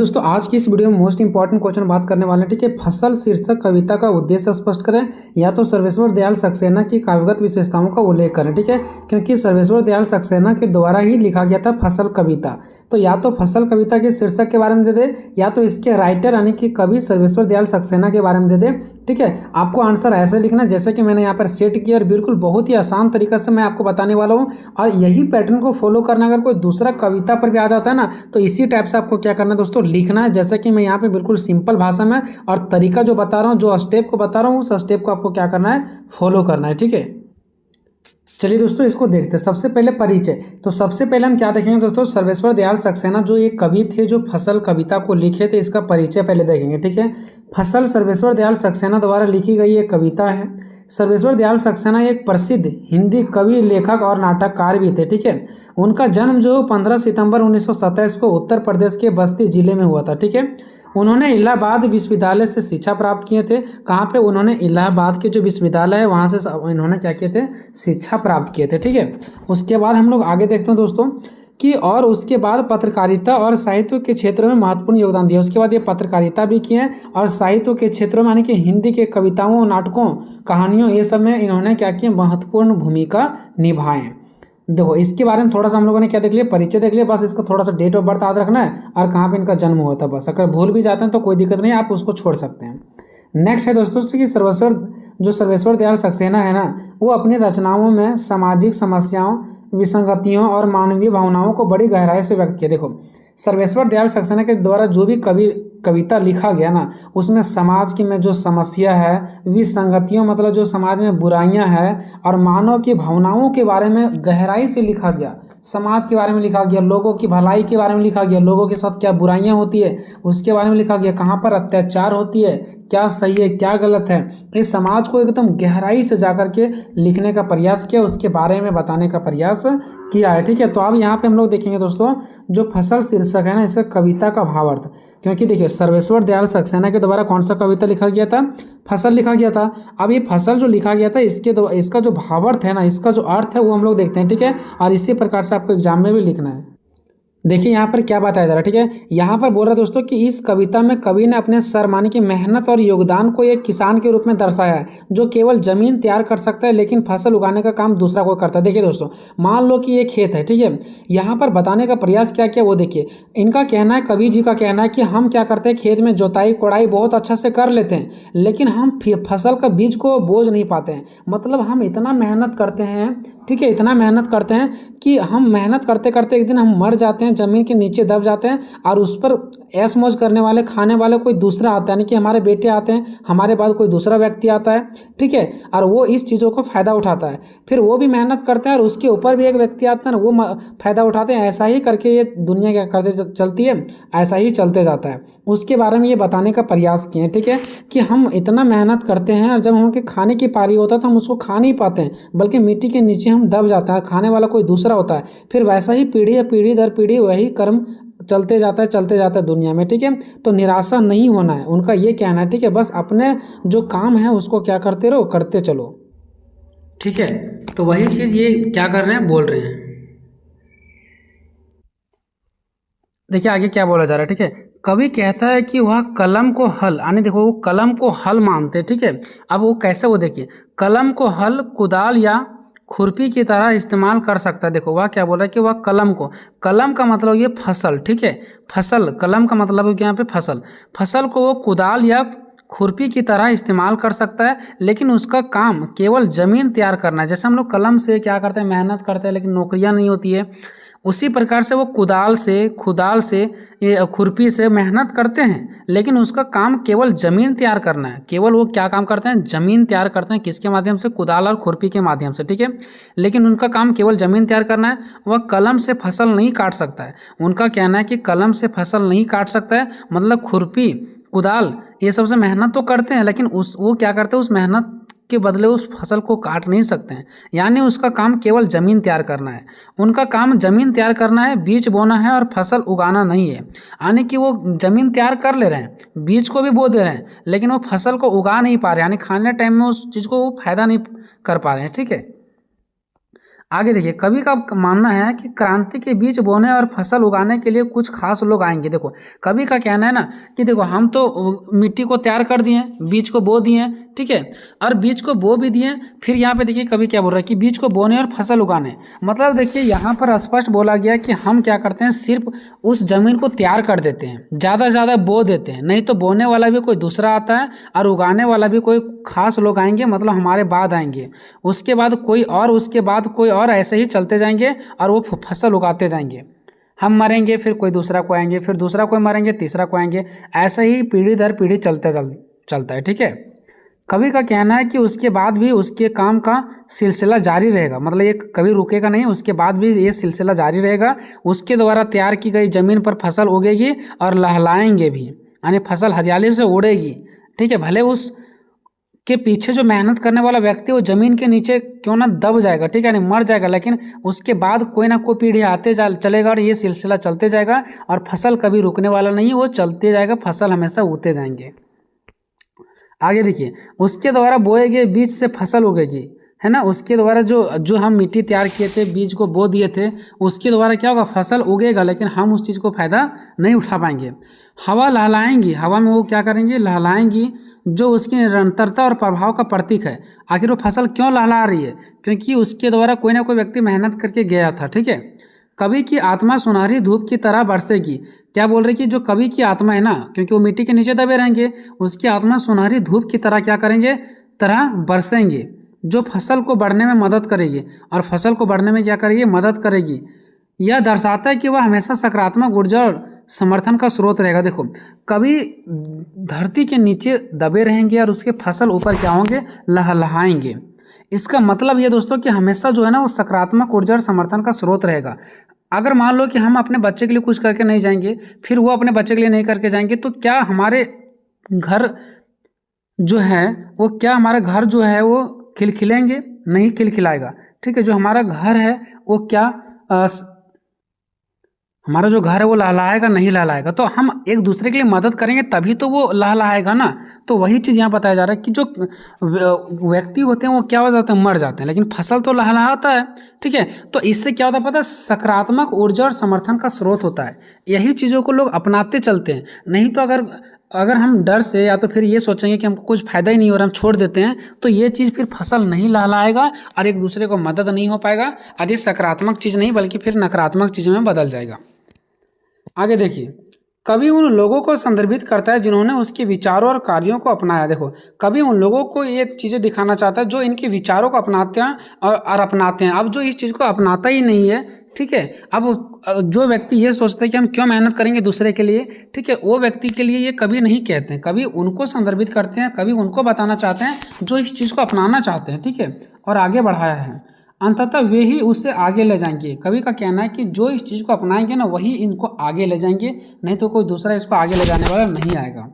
दोस्तों आज की इस वीडियो में मोस्ट इंपॉर्टेंट क्वेश्चन बात करने वाले हैं। ठीक है, फसल शीर्षक कविता का उद्देश्य स्पष्ट करें या तो सर्वेश्वर दयाल सक्सेना की काव्यगत विशेषताओं का उल्लेख करें। ठीक है, क्योंकि सर्वेश्वर दयाल सक्सेना के द्वारा ही लिखा गया था फसल कविता, तो या तो फसल कविता के शीर्षक के बारे में दे दे या तो इसके राइटर यानी कि कवि सर्वेश्वर दयाल सक्सेना के बारे में दे दे। ठीक है, आपको आंसर ऐसे लिखना जैसे कि मैंने यहाँ पर सेट किया और बिल्कुल बहुत ही आसान तरीके से मैं आपको बताने वाला हूँ। और यही पैटर्न को फॉलो करना, अगर कोई दूसरा कविता पर भी आ जाता है ना तो इसी टाइप से आपको क्या करना है दोस्तों, लिखना है जैसे कि मैं यहाँ पे बिल्कुल सिंपल भाषा में और तरीका जो बता रहा हूँ, जो स्टेप को बता रहा हूँ उस स्टेप को आपको क्या करना है, फॉलो करना है। ठीक है, चलिए दोस्तों इसको देखते हैं। सबसे पहले परिचय, तो सबसे पहले हम क्या देखेंगे दोस्तों, सर्वेश्वर दयाल सक्सेना जो एक कवि थे जो फसल कविता को लिखे थे, इसका परिचय पहले देखेंगे। ठीक है, फसल सर्वेश्वर दयाल सक्सेना द्वारा लिखी गई एक कविता है। सर्वेश्वर दयाल सक्सेना एक प्रसिद्ध हिंदी कवि, लेखक और नाटककार भी थे। ठीक है, उनका जन्म जो 15 सितंबर 1927 को उत्तर प्रदेश के बस्ती जिले में हुआ था। ठीक है, उन्होंने इलाहाबाद विश्वविद्यालय से शिक्षा प्राप्त किए थे। कहाँ पे, उन्होंने इलाहाबाद के जो विश्वविद्यालय है वहाँ से इन्होंने क्या किए थे, शिक्षा प्राप्त किए थे। ठीक है, उसके बाद हम लोग आगे देखते हैं दोस्तों कि और उसके बाद पत्रकारिता और साहित्य के क्षेत्रों में महत्वपूर्ण योगदान दिया। उसके बाद ये पत्रकारिता भी किए और साहित्य के क्षेत्रों में यानी कि हिंदी के कविताओं, नाटकों, कहानियों, ये सब में इन्होंने क्या किया, महत्वपूर्ण भूमिका निभाए। देखो इसके बारे में थोड़ा सा हम लोगों ने क्या देख लिया, परिचय देख लिया, बस इसका थोड़ा सा डेट ऑफ बर्थ याद रखना है और कहाँ पे इनका जन्म हुआ था। बस अगर भूल भी जाते हैं तो कोई दिक्कत नहीं, आप उसको छोड़ सकते हैं। नेक्स्ट है दोस्तों कि सर्वेश्वर दयाल सक्सेना है ना, वो अपनी रचनाओं में सामाजिक समस्याओं, विसंगतियों और मानवीय भावनाओं को बड़ी गहराई से व्यक्त किया। देखो सर्वेश्वर दयाल सक्सेना के द्वारा जो भी कविता लिखा गया ना, उसमें समाज की में जो समस्या है, विसंगतियों मतलब जो समाज में बुराइयां हैं, और मानव की भावनाओं के बारे में गहराई से लिखा गया। समाज के बारे में लिखा गया, लोगों की भलाई के बारे में लिखा गया, लोगों के साथ क्या बुराइयां होती है उसके बारे में लिखा गया, कहाँ पर अत्याचार होती है, क्या सही है क्या गलत है, इस समाज को एकदम गहराई से जाकर के लिखने का प्रयास किया, उसके बारे में बताने का प्रयास किया है। ठीक है, तो अब यहाँ पे हम लोग देखेंगे दोस्तों जो फसल शीर्षक है ना, इसका कविता का भावार्थ। क्योंकि देखिए सर्वेश्वर दयाल सक्सेना के द्वारा कौन सा कविता लिखा गया था, फसल लिखा गया था। अब ये फसल जो लिखा गया था इसका जो भावार्थ है ना, इसका जो अर्थ है वो हम लोग देखते हैं। ठीक है, और इसी प्रकार से आपको एग्जाम में भी लिखना है। देखिए यहाँ पर क्या बताया जा रहा है। ठीक है, यहाँ पर बोल रहा है दोस्तों कि इस कविता में कवि ने अपने सरमाने की मेहनत और योगदान को एक किसान के रूप में दर्शाया है जो केवल जमीन तैयार कर सकता है लेकिन फसल उगाने का काम दूसरा कोई करता है। देखिए दोस्तों, मान लो कि ये खेत है। ठीक है, यहाँ पर बताने का प्रयास क्या किया वो देखिए। इनका कहना है, कवि जी का कहना है कि हम क्या करते हैं, खेत में जोताई कोड़ाई बहुत अच्छा से कर लेते हैं लेकिन हम फसल का बीज को बोझ नहीं पाते हैं। मतलब हम इतना मेहनत करते हैं, ठीक है, इतना मेहनत करते हैं कि हम मेहनत करते करते एक दिन हम मर जाते हैं, जमीन के नीचे दब जाते हैं, और उस पर ऐश मौज करने वाले, खाने वाले कोई दूसरा आता है, यानी कि हमारे बेटे आते हैं, हमारे बाद कोई दूसरा व्यक्ति आता है। ठीक है, और वो इस चीज़ों को फ़ायदा उठाता है, फिर वो भी मेहनत करते हैं और उसके ऊपर भी एक व्यक्ति आता है ना, वो फ़ायदा उठाते हैं। ऐसा ही करके ये दुनिया क्या करते चलती है, ऐसा ही चलते जाता है। उसके बारे में ये बताने का प्रयास किए। ठीक है, कि हम इतना मेहनत करते हैं और जब हम खाने की पारी होता है तो हम उसको खा नहीं पाते हैं, बल्कि मिट्टी के नीचे हम दब जाता है, खाने वाला कोई दूसरा होता है। फिर वैसा ही पीढ़ी दर पीढ़ी वही कर्म चलते जाता है दुनिया में। ठीक है, तो निराशा नहीं होना है, उनका ये कहना है। ठीक है, बस अपने जो काम है उसको क्या करते रहो, करते चलो। ठीक है, तो वही चीज़ ये क्या कर रहे हैं, बोल रहे हैं। देखिए आगे क्या बोला जा रहा है। ठीक है, कवि कहता है कि वह कलम को हल, यानी देखो वो कलम को हल मानते हैं। ठीक है, अब वो कैसे, वो देखिए, कलम को हल, कुदाल या खुरपी की तरह इस्तेमाल कर सकता है। देखो वह क्या बोल रहा है कि वह कलम का मतलब ये फसल। ठीक है, फसल, कलम का मतलब है कि यहाँ पे फसल को वो कुदाल या खुरपी की तरह इस्तेमाल कर सकता है, लेकिन उसका काम केवल जमीन तैयार करना है। जैसे हम लोग कलम से क्या करते हैं, मेहनत करते हैं लेकिन नौकरियां नहीं होती है, उसी प्रकार से वो कुदाल से ये खुरपी से मेहनत करते हैं लेकिन उसका काम केवल ज़मीन तैयार करना है। केवल वो क्या काम करते हैं, ज़मीन तैयार करते हैं, किसके माध्यम से, कुदाल और खुरपी के माध्यम से। ठीक है, लेकिन उनका काम केवल ज़मीन तैयार करना है। वह कलम से फसल नहीं काट सकता है। उनका कहना है कि कलम से फसल नहीं काट सकता है, मतलब खुरपी, कुदाल, ये सबसे मेहनत तो करते हैं लेकिन वो क्या करते हैं, उस मेहनत के बदले उस फसल को काट नहीं सकते हैं। यानी उसका काम केवल ज़मीन तैयार करना है। उनका काम ज़मीन तैयार करना है, बीज बोना है और फसल उगाना नहीं है। यानी कि वो ज़मीन तैयार कर ले रहे हैं, बीज को भी बो दे रहे हैं, लेकिन वो फसल को उगा नहीं पा रहे, यानी खाने टाइम में उस चीज़ को वो फायदा नहीं कर पा रहे हैं। ठीक है, आगे देखिए, कवि का मानना है कि क्रांति के बीज बोने और फसल उगाने के लिए कुछ खास लोग आएंगे। देखो, कवि का कहना है ना कि देखो, हम तो मिट्टी को तैयार कर दिए, बीज को बो दिए, ठीक है, और बीज को बो भी दिए। फिर यहाँ पे देखिए कवि क्या बोल रहा है कि बीज को बोने और फसल उगाने, मतलब देखिए यहाँ पर स्पष्ट बोला गया कि हम क्या करते हैं, सिर्फ उस जमीन को तैयार कर देते हैं, ज़्यादा से ज़्यादा बो देते हैं, नहीं तो बोने वाला भी कोई दूसरा आता है और उगाने वाला भी कोई खास लोग आएंगे, मतलब हमारे बाद आएंगे, उसके बाद कोई और, उसके बाद कोई और, ऐसे ही चलते जाएंगे और वो फसल उगाते जाएंगे। हम मरेंगे फिर कोई दूसरा को आएंगे, फिर दूसरा कोई मरेंगे तीसरा को आएंगे, ऐसे ही पीढ़ी दर पीढ़ी चलता है, ठीक है। कवि का कहना है कि उसके बाद भी उसके काम का सिलसिला जारी रहेगा, मतलब ये कभी रुकेगा नहीं, उसके बाद भी ये सिलसिला जारी रहेगा। उसके द्वारा तैयार की गई जमीन पर फसल उगेगी और लहलाएंगे भी, यानी फसल हरियाली से उड़ेगी, ठीक है। भले उस के पीछे जो मेहनत करने वाला व्यक्ति वो जमीन के नीचे क्यों ना दब जाएगा, ठीक है, यानी मर जाएगा, लेकिन उसके बाद कोई ना कोई पीढ़ी आते चलेगा और ये सिलसिला चलते जाएगा और फसल कभी रुकने वाला नहीं, वो चलते जाएगा, फसल हमेशा उगते जाएंगे। आगे देखिए, उसके द्वारा बोए गए बीज से फसल उगेगी, है ना, उसके द्वारा जो जो हम मिट्टी तैयार किए थे, बीज को बो दिए थे, उसके द्वारा क्या होगा, फसल उगेगा, लेकिन हम उस चीज़ को फायदा नहीं उठा पाएंगे। हवा लहलाएंगी, हवा में वो क्या करेंगे, लहलाएंगी, जो उसकी निरंतरता और प्रभाव का प्रतीक है। आखिर वो फसल क्यों लहला रही है, क्योंकि उसके द्वारा कोई ना कोई व्यक्ति मेहनत करके गया था, ठीक है। कवि की आत्मा सुनहरी धूप की तरह बरसेगी, क्या बोल रही कि जो कवि की आत्मा है ना, क्योंकि वो मिट्टी के नीचे दबे रहेंगे, उसकी आत्मा सुनहरी धूप की तरह क्या करेंगे, तरह बरसेंगे, जो फसल को बढ़ने में मदद करेगी, और फसल को बढ़ने में क्या करेगी, मदद करेगी। यह दर्शाता है कि वह हमेशा सकारात्मक ऊर्जा और समर्थन का स्रोत रहेगा। देखो, कभी धरती के नीचे दबे रहेंगे और उसके फसल ऊपर क्या होंगे, लहलहाएंगे। इसका मतलब ये दोस्तों कि हमेशा जो है ना वो सकारात्मक ऊर्जा और समर्थन का स्रोत रहेगा। अगर मान लो कि हम अपने बच्चे के लिए कुछ करके नहीं जाएंगे, फिर वो अपने बच्चे के लिए नहीं करके जाएंगे, तो क्या हमारे घर जो है वो, क्या हमारा घर जो है वो खिलखिलेंगे, नहीं खिलखिलाएगा, ठीक है। जो हमारा घर है वो क्या हमारा जो घर है वो लहलाएगा, नहीं लहलाएगा, तो हम एक दूसरे के लिए मदद करेंगे तभी तो वो लहलाएगा ना। तो वही चीज़ यहाँ बताया जा रहा है कि जो व्यक्ति होते हैं वो क्या हो जाते हैं, मर जाते हैं, लेकिन फसल तो लहलाता है, ठीक है। तो इससे क्या होता है पता है, सकारात्मक ऊर्जा और समर्थन का स्रोत होता है। यही चीज़ों को लोग अपनाते चलते हैं, नहीं तो अगर अगर हम डर से या तो फिर ये सोचेंगे कि हमको कुछ फायदा ही नहीं हो रहा, हम छोड़ देते हैं, तो ये चीज़ फिर फसल नहीं लहलाएगा और एक दूसरे को मदद नहीं हो पाएगा, और ये सकारात्मक चीज़ नहीं बल्कि फिर नकारात्मक चीज़ों में बदल जाएगा। आगे देखिए, कवि उन लोगों को संदर्भित करता है जिन्होंने उसके विचारों और कार्यों को अपनाया। देखो, कवि उन लोगों को ये चीज़ें दिखाना चाहता है जो इनके विचारों को अपनाते हैं और अपनाते हैं। अब जो इस चीज़ को अपनाता ही नहीं है, ठीक है, अब जो व्यक्ति ये सोचता है कि हम क्यों मेहनत करेंगे दूसरे के लिए, ठीक है, वो व्यक्ति के लिए ये कवि नहीं कहते हैं, कवि उनको संदर्भित करते हैं, कवि उनको बताना चाहते हैं जो इस चीज़ को अपनाना चाहते हैं, ठीक है, और आगे बढ़ाया है। अंततः वे ही उसे आगे ले जाएंगे। कवि का कहना है कि जो इस चीज़ को अपनाएंगे ना वही इनको आगे ले जाएंगे, नहीं तो कोई दूसरा इसको आगे ले जाने वाला नहीं आएगा।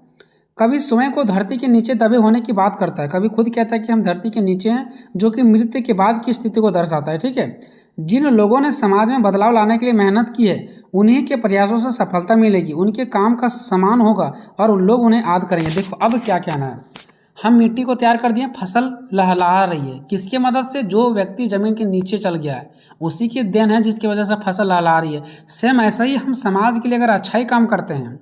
कवि स्वयं को धरती के नीचे दबे होने की बात करता है। कवि खुद कहता है कि हम धरती के नीचे हैं, जो कि मृत्यु के बाद की स्थिति को दर्शाता है, ठीक है। जिन लोगों ने समाज में बदलाव लाने के लिए मेहनत की है उन्हीं के प्रयासों से सफलता मिलेगी, उनके काम का सम्मान होगा और उन लोग उन्हें याद करेंगे। देखो, अब क्या कहना है, हम मिट्टी को तैयार कर दिए, फसल लहलहा रही है, किसके मदद से, जो व्यक्ति जमीन के नीचे चल गया है उसी की देन है जिसकी वजह से फसल लहलहा रही है। सेम ऐसा ही हम समाज के लिए अगर अच्छा ही काम करते हैं,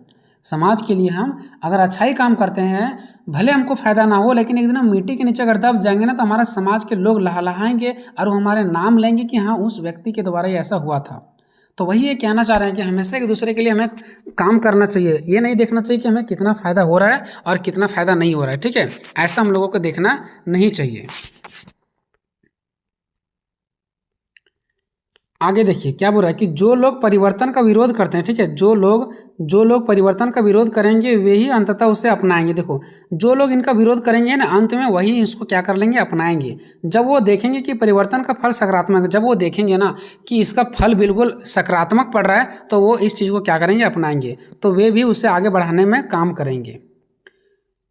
समाज के लिए हम अगर अच्छा ही काम करते हैं, भले हमको फायदा ना हो, लेकिन एक दिन हम मिट्टी के नीचे अगर दब जाएंगे ना तो हमारा समाज के लोग लहलहाएंगे और वो हमारे नाम लेंगे कि हाँ उस व्यक्ति के द्वारा ये ऐसा हुआ था। तो वही ये कहना चाह रहे हैं कि हमेशा एक दूसरे के लिए हमें काम करना चाहिए, ये नहीं देखना चाहिए कि हमें कितना फ़ायदा हो रहा है और कितना फ़ायदा नहीं हो रहा है, ठीक है, ऐसा हम लोगों को देखना नहीं चाहिए। आगे देखिए क्या बोल रहा है कि जो लोग परिवर्तन का विरोध करते हैं, ठीक है, जो लोग परिवर्तन का विरोध करेंगे वे ही अंततः उसे अपनाएंगे। देखो, जो लोग इनका विरोध करेंगे ना अंत में वही इसको क्या कर लेंगे, अपनाएंगे। जब वो देखेंगे कि परिवर्तन का फल सकारात्मक है, जब वो देखेंगे ना कि इसका फल बिल्कुल सकारात्मक पड़ रहा है, तो वो इस चीज़ को क्या करेंगे, अपनाएंगे, तो वे भी उसे आगे बढ़ाने में काम करेंगे।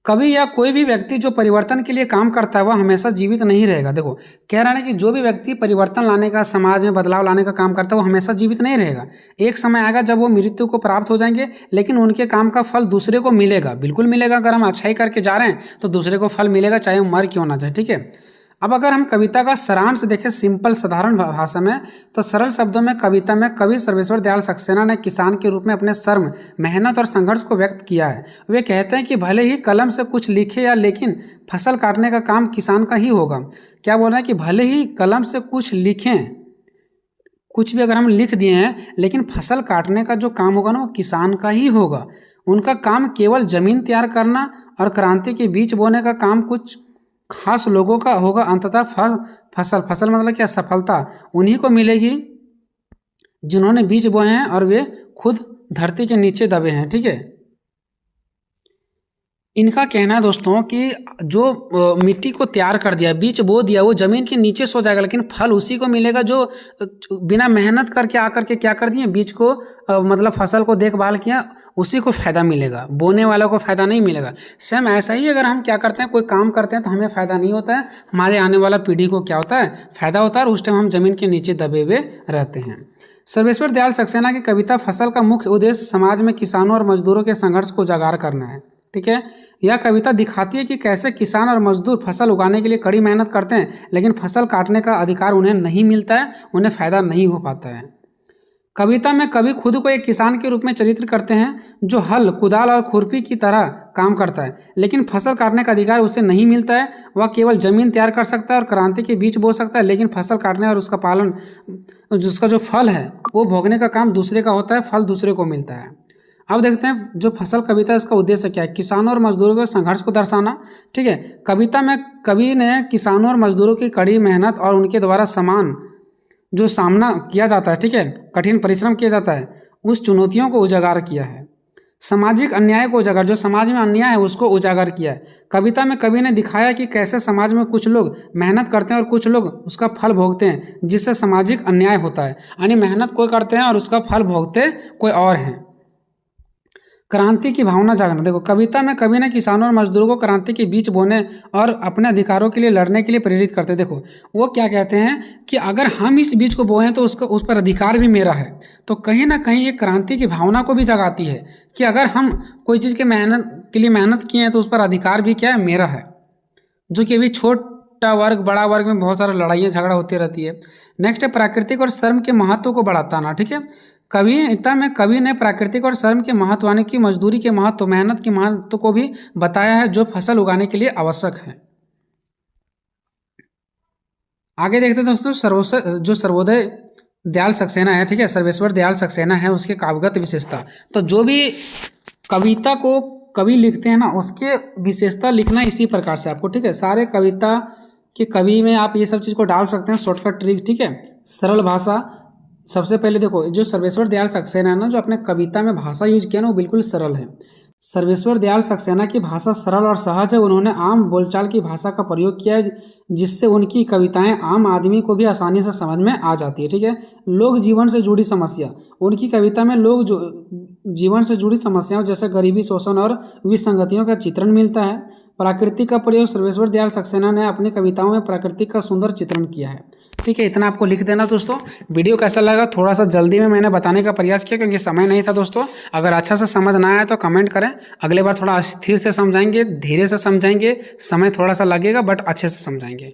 कवि या कोई भी व्यक्ति जो परिवर्तन के लिए काम करता है वह हमेशा जीवित नहीं रहेगा। देखो, कह रहा है कि जो भी व्यक्ति परिवर्तन लाने का, समाज में बदलाव लाने का काम करता है वो हमेशा जीवित नहीं रहेगा। एक समय आएगा जब वो मृत्यु को प्राप्त हो जाएंगे, लेकिन उनके काम का फल दूसरे को मिलेगा, बिल्कुल मिलेगा। अगर हम अच्छाई करके जा रहे हैं तो दूसरे को फल मिलेगा, चाहे वो मर क्यों ना जाए, ठीक है। अब अगर हम कविता का सारांश देखें सिंपल साधारण भाषा में, तो सरल शब्दों में कविता में कवि सर्वेश्वर दयाल सक्सेना ने किसान के रूप में अपने श्रम, मेहनत और संघर्ष को व्यक्त किया है। वे कहते हैं कि भले ही कलम से कुछ लिखे या लेकिन फसल काटने का काम किसान का ही होगा। क्या बोल रहे हैं कि भले ही कलम से कुछ लिखें, कुछ भी अगर हम लिख दिए हैं, लेकिन फसल काटने का जो काम होगा ना वो किसान का ही होगा। उनका काम केवल जमीन तैयार करना और क्रांति के बीज बोने का काम कुछ खास लोगों का होगा। अंततः फसल मतलब क्या, सफलता उन्हीं को मिलेगी जिन्होंने बीज बोए हैं और वे खुद धरती के नीचे दबे हैं। ठीक है, इनका कहना है दोस्तों कि जो मिट्टी को तैयार कर दिया, बीज बो दिया, वो जमीन के नीचे सो जाएगा, लेकिन फल उसी को मिलेगा जो बिना मेहनत करके आकर के क्या कर दिए, बीज को मतलब फसल को देखभाल किया, उसी को फायदा मिलेगा, बोने वाला को फायदा नहीं मिलेगा। सेम ऐसा ही अगर हम क्या करते हैं, कोई काम करते हैं तो हमें फायदा नहीं होता है, हमारे आने वाला पीढ़ी को क्या होता है, फायदा होता है, और उस टाइम हम जमीन के नीचे दबे हुए रहते हैं। सर्वेश्वर दयाल सक्सेना की कविता फसल का मुख्य उद्देश्य समाज में किसानों और मजदूरों के संघर्ष को उजागर करना है। ठीक है, यह कविता दिखाती है कि कैसे किसान और मजदूर फसल उगाने के लिए कड़ी मेहनत करते हैं, लेकिन फसल काटने का अधिकार उन्हें नहीं मिलता है, उन्हें फायदा नहीं हो पाता है। कविता में कवि खुद को एक किसान के रूप में चित्रित करते हैं जो हल, कुदाल और खुरपी की तरह काम करता है, लेकिन फसल काटने का अधिकार उसे नहीं मिलता है। वह केवल जमीन तैयार कर सकता है और क्रांति के बीज बो सकता है, लेकिन फसल काटने और उसका पालन, जिसका जो फल है वो भोगने का काम दूसरे का होता है, फल दूसरे को मिलता है। अब देखते हैं जो फसल कविता है इसका उद्देश्य क्या है, किसानों और मजदूरों के संघर्ष को दर्शाना। ठीक है, कविता में कवि ने किसानों और मजदूरों की कड़ी मेहनत और उनके द्वारा समान जो सामना किया जाता है, ठीक है, कठिन परिश्रम किया जाता है, उस चुनौतियों को उजागर किया है। सामाजिक अन्याय को उजागर, जो समाज में अन्याय है उसको उजागर किया है। कविता में कवि ने दिखाया कि कैसे समाज में कुछ लोग मेहनत करते हैं और कुछ लोग उसका फल भोगते हैं, जिससे सामाजिक अन्याय होता है। यानी मेहनत कोई करते हैं और उसका फल भोगते कोई और हैं। क्रांति की भावना जागना, देखो कविता में कवि ने किसानों और मजदूरों को क्रांति के बीज बोने और अपने अधिकारों के लिए लड़ने के लिए प्रेरित करते हैं। देखो वो क्या कहते हैं कि अगर हम इस बीज को बोएं तो उसका उस पर अधिकार भी मेरा है। तो कहीं ना कहीं ये क्रांति की भावना को भी जगाती है कि अगर हम कोई चीज़ के लिए मेहनत किए हैं तो उस पर अधिकार भी क्या है, मेरा है। जो कि अभी छोटा वर्ग बड़ा वर्ग में बहुत सारा लड़ाइयाँ झगड़ा होती रहती है। नेक्स्ट है प्राकृतिक और श्रम के महत्व को बढ़ाता ना। ठीक है, कविता में कवि ने प्राकृतिक और श्रम के महत्व, यानी कि मजदूरी के महत्व, मेहनत के महत्व को भी बताया है जो फसल उगाने के लिए आवश्यक है। आगे देखते हैं दोस्तों जो सर्वोदय दयाल सक्सेना है, ठीक है, सर्वेश्वर दयाल सक्सेना है, उसके काव्यगत विशेषता। तो जो भी कविता को कवि लिखते हैं ना, उसके विशेषता लिखना इसी प्रकार से आपको, ठीक है, सारे कविता के कवि में आप ये सब चीज़ को डाल सकते हैं, शॉर्टकट ट्रिक। ठीक है, सरल भाषा। सबसे पहले देखो जो सर्वेश्वर दयाल सक्सेना है ना, जो अपने कविता में भाषा यूज किया ना वो बिल्कुल सरल है। सर्वेश्वर दयाल सक्सेना की भाषा सरल और सहज है। उन्होंने आम बोलचाल की भाषा का प्रयोग किया है, जिससे उनकी कविताएं आम आदमी को भी आसानी से समझ में आ जाती है। ठीक है, लोक जीवन से जुड़ी समस्या, उनकी कविता में लोग जीवन से जुड़ी समस्याओं जैसे गरीबी, शोषण और विसंगतियों का चित्रण मिलता है। प्राकृतिक का प्रयोग, सर्वेश्वर दयाल सक्सेना ने अपनी कविताओं में प्रकृति का सुंदर चित्रण किया है। ठीक है, इतना आपको लिख देना दोस्तों। वीडियो कैसा लगा, थोड़ा सा जल्दी में मैंने बताने का प्रयास किया क्योंकि समय नहीं था दोस्तों। अगर अच्छा से समझ ना आया तो कमेंट करें, अगले बार थोड़ा स्थिर से समझाएंगे, धीरे से समझाएंगे, समय थोड़ा सा लगेगा बट अच्छे से समझाएंगे।